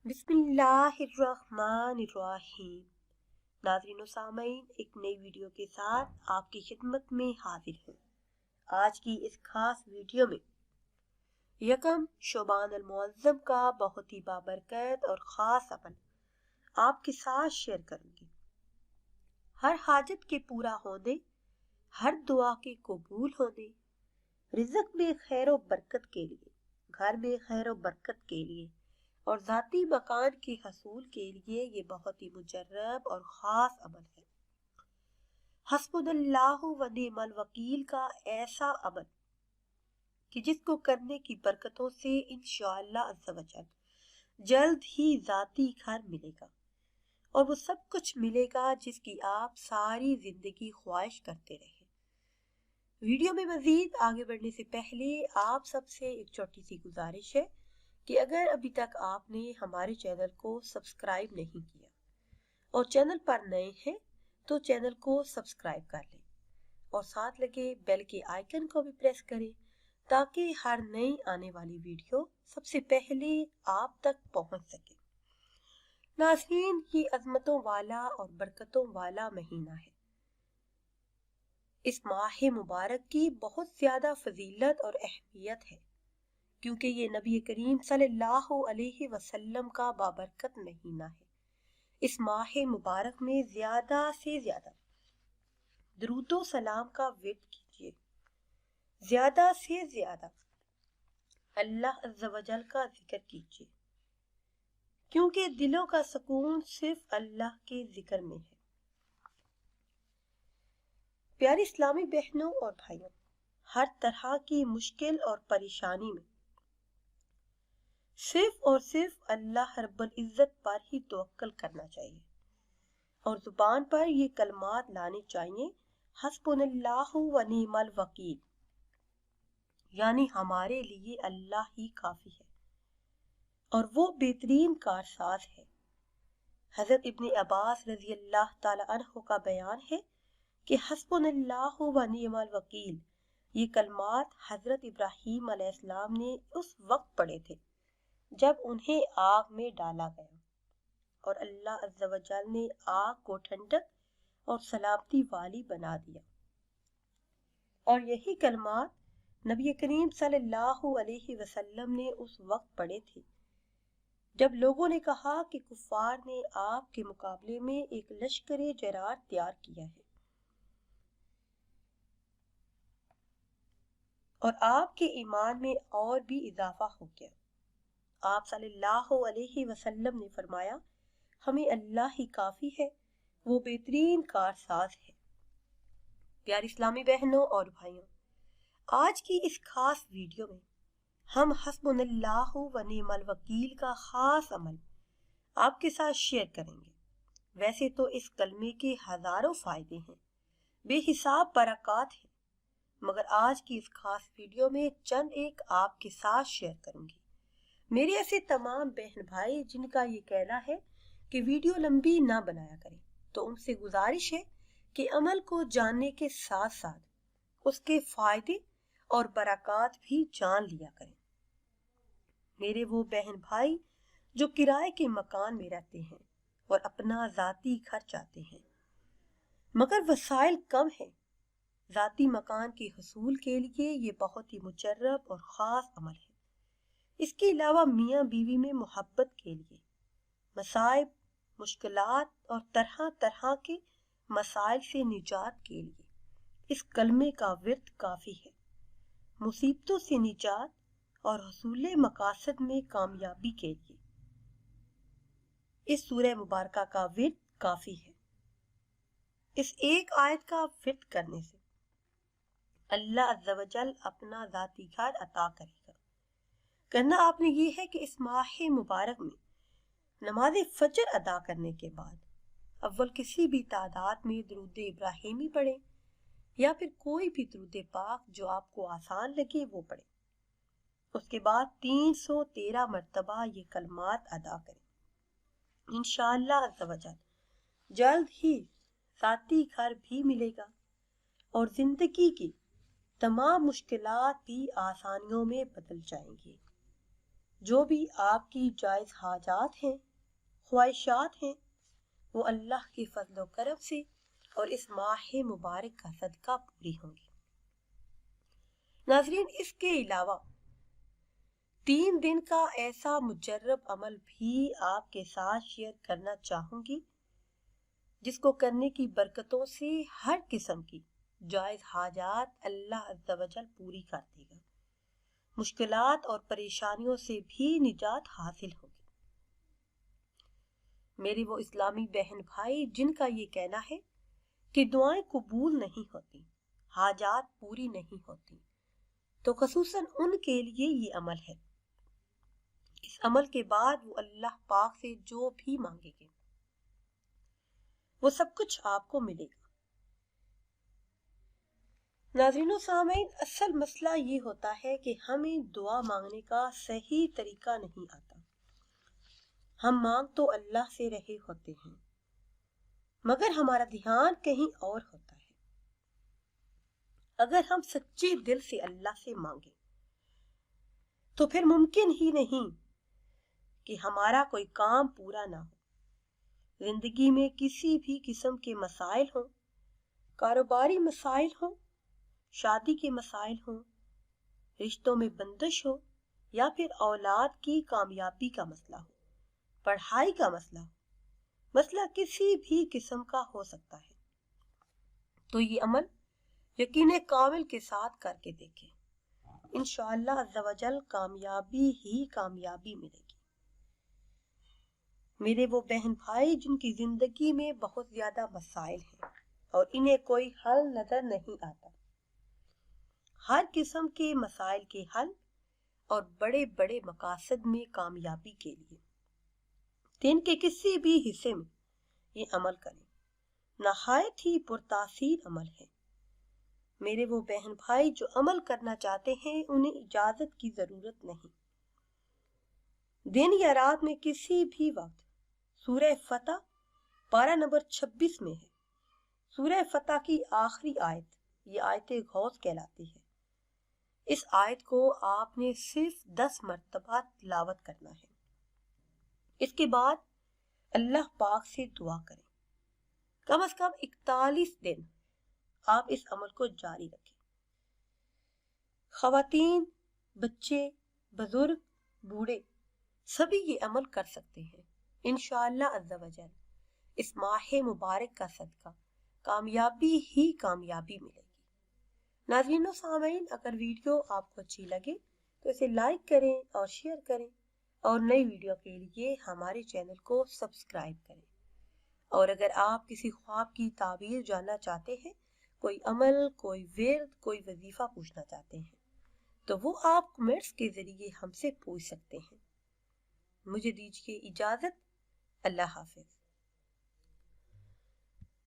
بسم اللہ الرحمن الرحیم۔ ناظرین و سامعین، ایک نئی ویڈیو کے ساتھ آپ کی خدمت میں حاضر ہوں۔ آج کی اس خاص ویڈیو میں یکم شعبان المعظم کا بہت ہی بابرکت اور خاص عمل آپ کے ساتھ شیئر کروں گی۔ ہر حاجت کے پورا ہونے، ہر دعا کے قبول ہونے، رزق میں خیر و برکت کے لیے، گھر میں خیر و برکت کے لیے اور ذاتی مکان کے حصول کے لیے یہ بہت ہی مجرب اور خاص عمل ہے۔ حسبنا اللہ و نعم الوکیل کا ایسا عمل کہ جس کو کرنے کی برکتوں سے انشاءاللہ عز و جل جلد ہی ذاتی گھر ملے گا اور وہ سب کچھ ملے گا جس کی آپ ساری زندگی خواہش کرتے رہے۔ ویڈیو میں مزید آگے بڑھنے سے پہلے آپ سب سے ایک چھوٹی سی گزارش ہے کہ اگر ابھی تک آپ نے ہمارے چینل کو سبسکرائب نہیں کیا اور چینل پر نئے ہیں تو چینل کو سبسکرائب کر لیں اور ساتھ لگے بیل کے آئیکن کو بھی پریس کریں تاکہ ہر نئی آنے والی ویڈیو سب سے پہلے آپ تک پہنچ سکے۔ ناظرین، یہ عظمتوں والا اور برکتوں والا مہینہ ہے۔ اس ماہ مبارک کی بہت زیادہ فضیلت اور اہمیت ہے کیونکہ یہ نبی کریم صلی اللہ علیہ وسلم کا بابرکت مہینہ ہے۔ اس ماہ مبارک میں زیادہ سے زیادہ درود و سلام کا ورد کیجیے، زیادہ سے زیادہ اللہ عز و جل کا ذکر کیجیے کیونکہ دلوں کا سکون صرف اللہ کے ذکر میں ہے۔ پیاری اسلامی بہنوں اور بھائیوں، ہر طرح کی مشکل اور پریشانی میں صرف اور صرف اللہ رب العزت پر ہی توکل کرنا چاہیے اور زبان پر یہ کلمات لانے چاہیے، حسبنا اللہ و نعم الوکیل، یعنی ہمارے لیے اللہ ہی کافی ہے اور وہ بہترین کارساز ہے۔ حضرت ابن عباس رضی اللہ تعالی عنہ کا بیان ہے کہ حسبنا اللہ و نعم الوکیل یہ کلمات حضرت ابراہیم علیہ السلام نے اس وقت پڑھے تھے جب انہیں آگ میں ڈالا گیا اور اللہ عز و جل نے آگ کو ٹھنڈک اور سلامتی والی بنا دیا، اور یہی کلمات نبی کریم صلی اللہ علیہ وسلم نے اس وقت پڑھے تھے جب لوگوں نے کہا کہ کفار نے آپ کے مقابلے میں ایک لشکر جرار تیار کیا ہے اور آپ کے ایمان میں اور بھی اضافہ ہو گیا۔ آپ صلی اللہ علیہ وسلم نے فرمایا، ہمیں اللہ ہی کافی ہے، وہ بہترین کارساز ہے۔ پیاری اسلامی بہنوں اور بھائیوں، آج کی اس خاص ویڈیو میں ہم حسبنا اللہ و نعم الوکیل کا خاص عمل آپ کے ساتھ شیئر کریں گے۔ ویسے تو اس کلمے کے ہزاروں فائدے ہیں، بے حساب برکات ہیں، مگر آج کی اس خاص ویڈیو میں چند ایک آپ کے ساتھ شیئر کروں گی۔ میرے ایسے تمام بہن بھائی جن کا یہ کہنا ہے کہ ویڈیو لمبی نہ بنایا کریں، تو ان سے گزارش ہے کہ عمل کو جاننے کے ساتھ ساتھ اس کے فائدے اور برکات بھی جان لیا کریں۔ میرے وہ بہن بھائی جو کرائے کے مکان میں رہتے ہیں اور اپنا ذاتی گھر چاہتے ہیں مگر وسائل کم ہیں، ذاتی مکان کے حصول کے لیے یہ بہت ہی مجرب اور خاص عمل ہے۔ اس کے علاوہ میاں بیوی میں محبت کے لیے، مصائب، مشکلات اور طرح طرح کے مسائل سے نجات کے لیے اس کلمے کا ورد کافی ہے۔ مصیبتوں سے نجات اور حصول مقاصد میں کامیابی کے لیے اس سورہ مبارکہ کا ورد کافی ہے۔ اس ایک آیت کا ورد کرنے سے اللہ عز و جل اپنا ذاتی گھر عطا کرے گا۔ کرنا آپ نے یہ ہے کہ اس ماہ مبارک میں نماز فجر ادا کرنے کے بعد اول کسی بھی تعداد میں درود ابراہیمی پڑھیں یا پھر کوئی بھی درود پاک جو آپ کو آسان لگے وہ پڑھیں۔ اس کے بعد 313 مرتبہ یہ کلمات ادا کریں۔ انشاءاللہ عز و جل جلد ہی ذاتی گھر بھی ملے گا اور زندگی کی تمام مشکلات بھی آسانیوں میں بدل جائیں گی۔ جو بھی آپ کی جائز حاجات ہیں، خواہشات ہیں، وہ اللہ کے فضل و کرم سے اور اس ماہ مبارک کا صدقہ پوری ہوں گی۔ ناظرین، اس کے علاوہ 3 دن کا ایسا مجرب عمل بھی آپ کے ساتھ شیئر کرنا چاہوں گی، جس کو کرنے کی برکتوں سے ہر قسم کی جائز حاجات اللہ عز و جل پوری کر دے گا، مشکلات اور پریشانیوں سے بھی نجات حاصل ہوگی۔ میرے وہ اسلامی بہن بھائی جن کا یہ کہنا ہے کہ دعائیں قبول نہیں ہوتی، حاجات پوری نہیں ہوتی، تو خصوصاً ان کے لیے یہ عمل ہے۔ اس عمل کے بعد وہ اللہ پاک سے جو بھی مانگیں گے وہ سب کچھ آپ کو ملے گا۔ ناظرین و سامعین، اصل مسئلہ یہ ہوتا ہے کہ ہمیں دعا مانگنے کا صحیح طریقہ نہیں آتا۔ ہم مانگ تو اللہ سے رہے ہوتے ہیں، مگر ہمارا دھیان کہیں اور ہوتا ہے۔ اگر ہم سچے دل سے اللہ سے مانگیں تو پھر ممکن ہی نہیں کہ ہمارا کوئی کام پورا نہ ہو۔ زندگی میں کسی بھی قسم کے مسائل ہوں، کاروباری مسائل ہوں، شادی کے مسائل ہوں، رشتوں میں بندش ہو، یا پھر اولاد کی کامیابی کا مسئلہ ہو، پڑھائی کا مسئلہ ہو، مسئلہ کسی بھی قسم کا ہو سکتا ہے، تو یہ عمل یقین کامل کے ساتھ کر کے دیکھیں۔ انشاءاللہ عز و جل کامیابی ہی کامیابی ملے گی۔ میرے وہ بہن بھائی جن کی زندگی میں بہت زیادہ مسائل ہیں اور انہیں کوئی حل نظر نہیں آتا، ہر قسم کے مسائل کے حل اور بڑے بڑے مقاصد میں کامیابی کے لیے دن کے کسی بھی حصے میں یہ عمل کریں، نہایت ہی پرتاثیر عمل ہے۔ میرے وہ بہن بھائی جو عمل کرنا چاہتے ہیں انہیں اجازت کی ضرورت نہیں، دن یا رات میں کسی بھی وقت سورہ فتح پارہ نمبر 26 میں ہے۔ سورہ فتح کی آخری آیت، یہ آیت غوث کہلاتی ہے۔ اس آیت کو آپ نے صرف 10 مرتبہ تلاوت کرنا ہے۔ اس کے بعد اللہ پاک سے دعا کریں، کم از کم 41 دن آپ اس عمل کو جاری رکھیں۔ خواتین، بچے، بزرگ، بوڑھے سبھی یہ عمل کر سکتے ہیں۔ انشاءاللہ عز و جل اس ماہ مبارک کا صدقہ کامیابی ہی کامیابی ملے گی۔ ناظرین و سامعین، اگر ویڈیو آپ کو اچھی لگے تو اسے لائک کریں اور شیئر کریں، اور نئی ویڈیو کے لیے ہمارے چینل کو سبسکرائب کریں۔ اور اگر آپ کسی خواب کی تعبیر جاننا چاہتے ہیں، کوئی عمل، کوئی ورد، کوئی وظیفہ پوچھنا چاہتے ہیں، تو وہ آپ کمنٹس کے ذریعے ہم سے پوچھ سکتے ہیں۔ مجھے دیجیے اجازت، اللہ حافظ۔